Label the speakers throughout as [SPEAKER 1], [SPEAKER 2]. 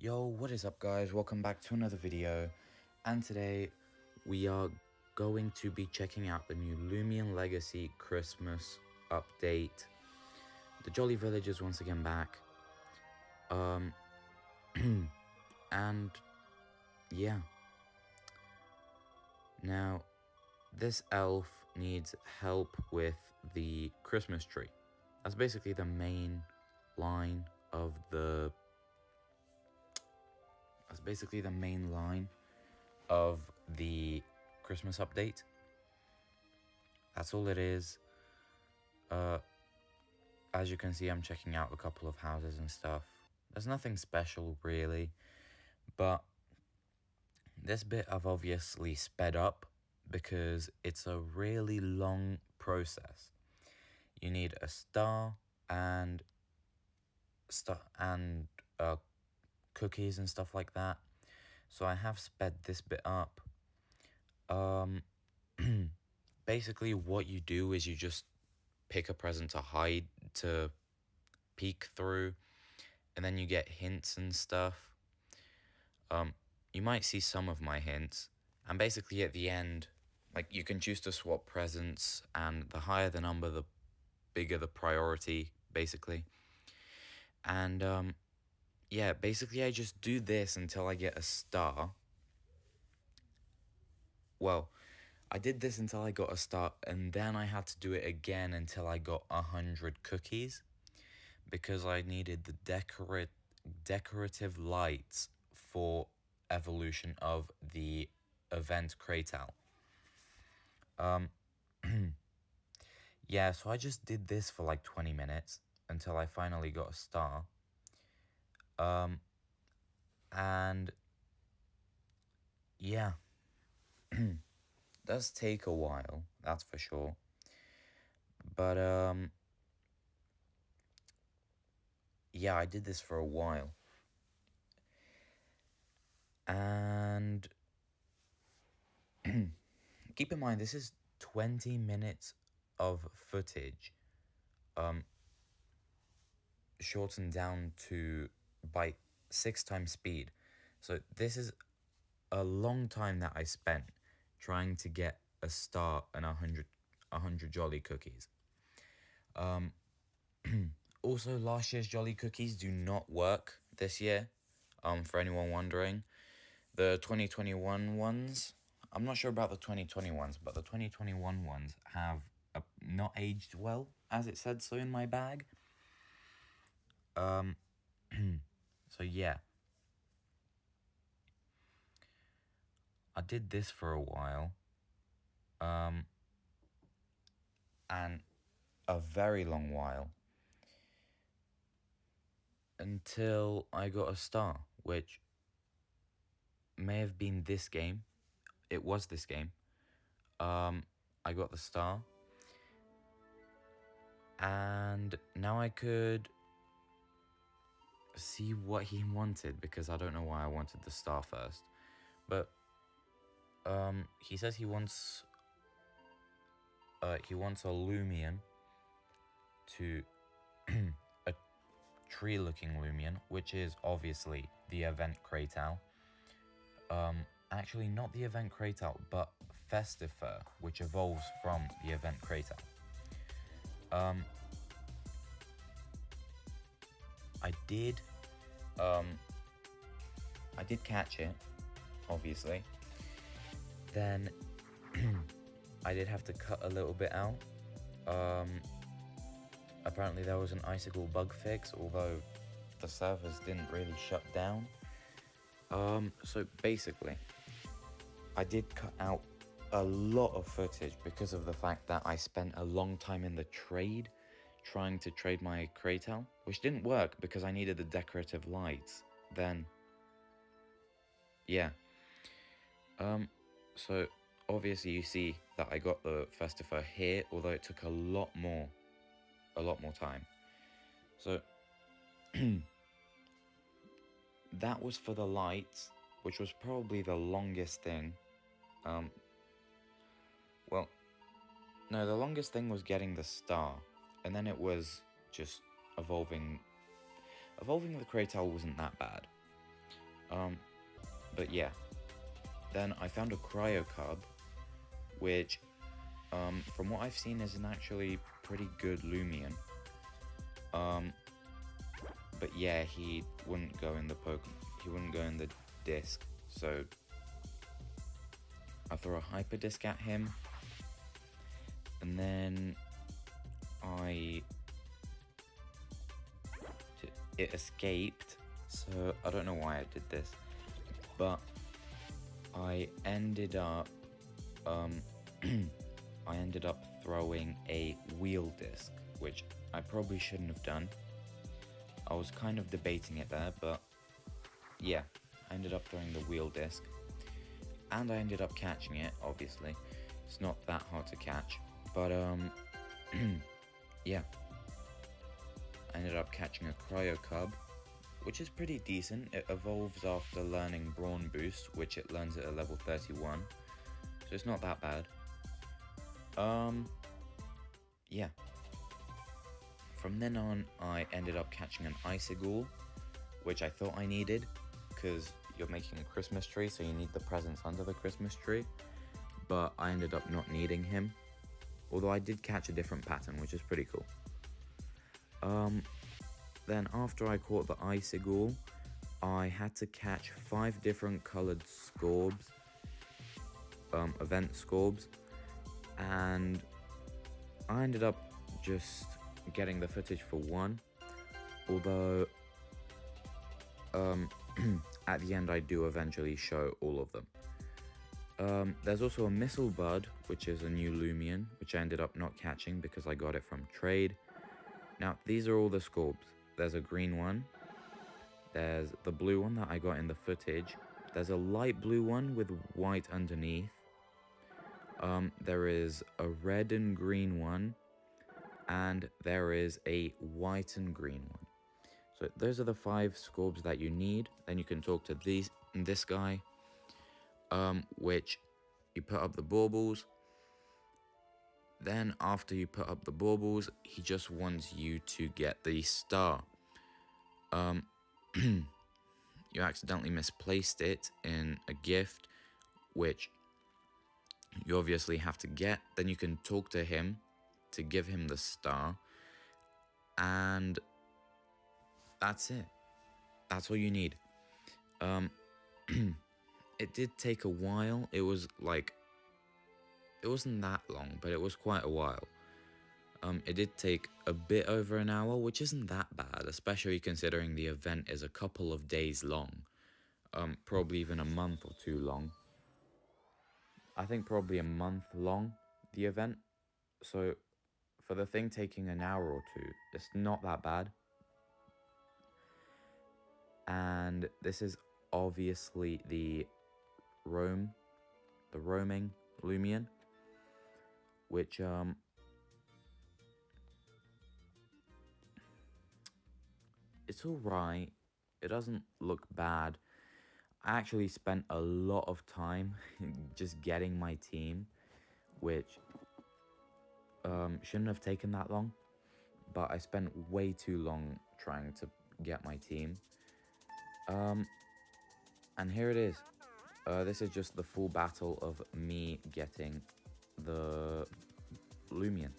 [SPEAKER 1] Yo, what is up guys? Welcome back to another video, and today we are going to be checking out the new Loomian Legacy Christmas update. The Jolly Village is once again back. And yeah. Now, this elf needs help with the Christmas tree. That's basically the main line of the Christmas update. That's all it is. As you can see, I'm checking out a couple of houses and stuff. There's nothing special really, but this bit I've obviously sped up because it's a really long process. You need a star and cookies and stuff like that. So I have sped this bit up. Basically what you do is you just pick a present to peek through, and then you get hints and stuff. You might see some of my hints, and basically at the end, like, you can choose to swap presents, and the higher the number, the bigger the priority, basically. And yeah, basically I just do this until I get a star. Well, I did this until I got a star, and then I had to do it again until I got 100 cookies, because I needed the decorative lights for evolution of the event Kratal. Yeah, so I just did this for like 20 minutes until I finally got a star. And yeah, does take a while, that's for sure. But yeah, I did this for a while. And keep in mind, this is 20 minutes of footage, shortened down to by 6 times speed. So this is a long time that I spent trying to get a star and 100 jolly cookies. Also, last year's jolly cookies do not work this year, for anyone wondering. The 2021 ones, I'm not sure about the 2020 ones, but the 2021 ones have not aged well, as it said so in my bag. So yeah, I did this for a while, and a very long while, until I got a star, which may have been this game. It was this game. I got the star, and now I could see what he wanted, because I don't know why I wanted the star first. But he says he wants a Loomian to a tree-looking Loomian, which is obviously the event Kratal. Actually, not the event Kratal, but Festifer, which evolves from the event Kratal. I did catch it, obviously. Then I did have to cut a little bit out. Apparently there was an icicle bug fix, although the servers didn't really shut down. So basically, I did cut out a lot of footage because of the fact that I spent a long time in the trade trying to trade my Kratal, which didn't work because I needed the decorative lights. Then yeah, so obviously you see that I got the Festifer here, although it took a lot more time. So that was for the lights, which was probably the longest thing. Well, no, the longest thing was getting the star, and then it was just evolving. Evolving the Kratal wasn't that bad. But yeah, then I found a cryo cub, which, from what I've seen, is an actually pretty good Loomian. But yeah, he wouldn't go in the he wouldn't go in the disc, so I throw a hyper disc at him, and then it escaped. So I don't know why I did this, but I ended up I ended up throwing a wheel disc, which I probably shouldn't have done. I was kind of debating it there, but yeah, I ended up throwing the wheel disc, and I ended up catching it. Obviously, it's not that hard to catch, but yeah, I ended up catching a cryo cub, which is pretty decent. It evolves after learning Brawn Boost, which it learns at a level 31, so it's not that bad. Yeah. From then on, I ended up catching an Icicle, which I thought I needed, because you're making a Christmas tree, so you need the presents under the Christmas tree, but I ended up not needing him, although I did catch a different pattern, which is pretty cool. Then after I caught the Icicle, I had to catch 5 different colored Scorbs, event Scorbs, and I ended up just getting the footage for one, although at the end I do eventually show all of them. There's also a Missile Bud, which is a new Loomian, which I ended up not catching because I got it from trade. Now, these are all the Scorbs. There's a green one, there's the blue one that I got in the footage, there's a light blue one with white underneath, there is a red and green one, and there is a white and green one. So those are the 5 Scorbs that you need. Then you can talk to this guy, which you put up the baubles. Then after you put up the baubles, he just wants you to get the star. You accidentally misplaced it in a gift, which you obviously have to get. Then you can talk to him to give him the star, and that's it. That's all you need. It did take a while. It wasn't that long, but it was quite a while. It did take a bit over an hour, which isn't that bad, especially considering the event is a couple of days long. Probably even a month or 2 long. I think probably a month long, the event. So for the thing taking an hour or 2, it's not that bad. And this is obviously the roaming Loomian, which it's alright. It doesn't look bad. I actually spent a lot of time just getting my team, which shouldn't have taken that long, but I spent way too long trying to get my team. And here it is. This is just the full battle of me getting the Loomian.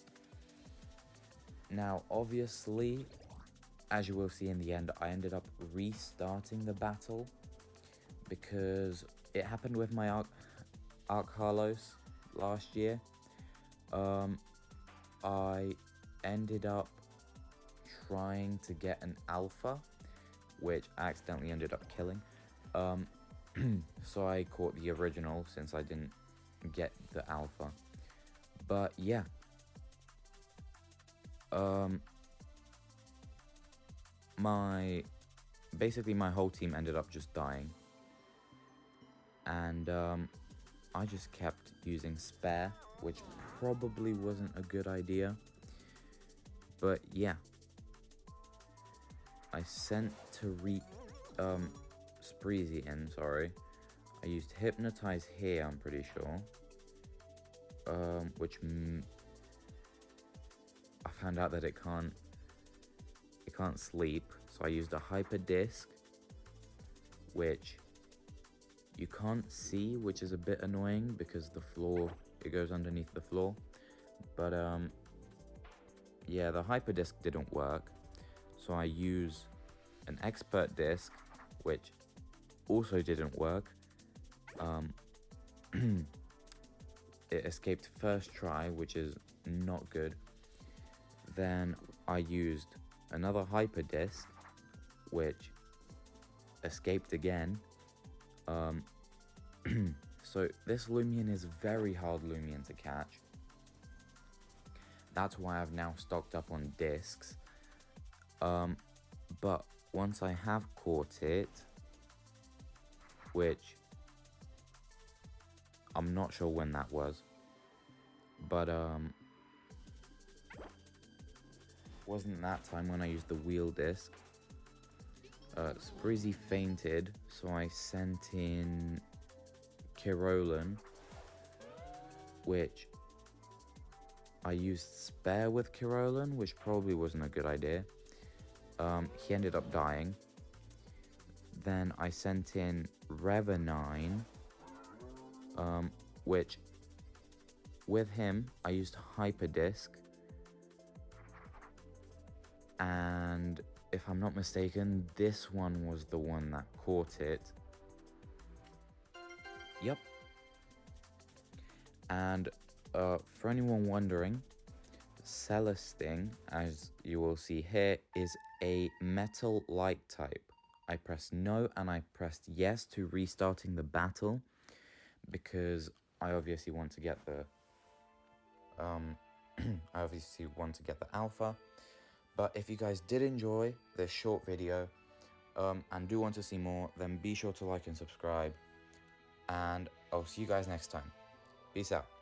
[SPEAKER 1] Now, obviously, as you will see in the end, I ended up restarting the battle because it happened with my Arc Carlos last year. I ended up trying to get an alpha, which I accidentally ended up killing. So I caught the original since I didn't get the alpha. But yeah. Basically my whole team ended up just dying. And I just kept using spare, which probably wasn't a good idea. But yeah. I sent to Spreezy in, sorry. I used Hypnotize here, I'm pretty sure. Which I found out that it can't sleep, so I used a Hyper Disc, which You can't see, which is a bit annoying because the floor, it goes underneath the floor. But yeah, the hyperdisc didn't work, so I use an expert disc, which also didn't work. It escaped first try, which is not good. Then I used another hyperdisc, which escaped again. So this Loomian is very hard Loomian to catch. That's why I've now stocked up on discs. But once I have caught it, which I'm not sure when that was, but wasn't that time when I used the wheel disc. Sprizzy fainted, so I sent in Kirolan, which I used spare with Kirolan, which probably wasn't a good idea. He ended up dying. Then I sent in Revenine, which with him I used Hyperdisc, and if I'm not mistaken, this one was the one that caught it. Yep. And for anyone wondering, Celesting, as you will see here, is a metal light type. I pressed no and I pressed yes to restarting the battle because I obviously want to get the alpha. But if you guys did enjoy this short video and do want to see more, then be sure to like and subscribe, and I'll see you guys next time. Peace out.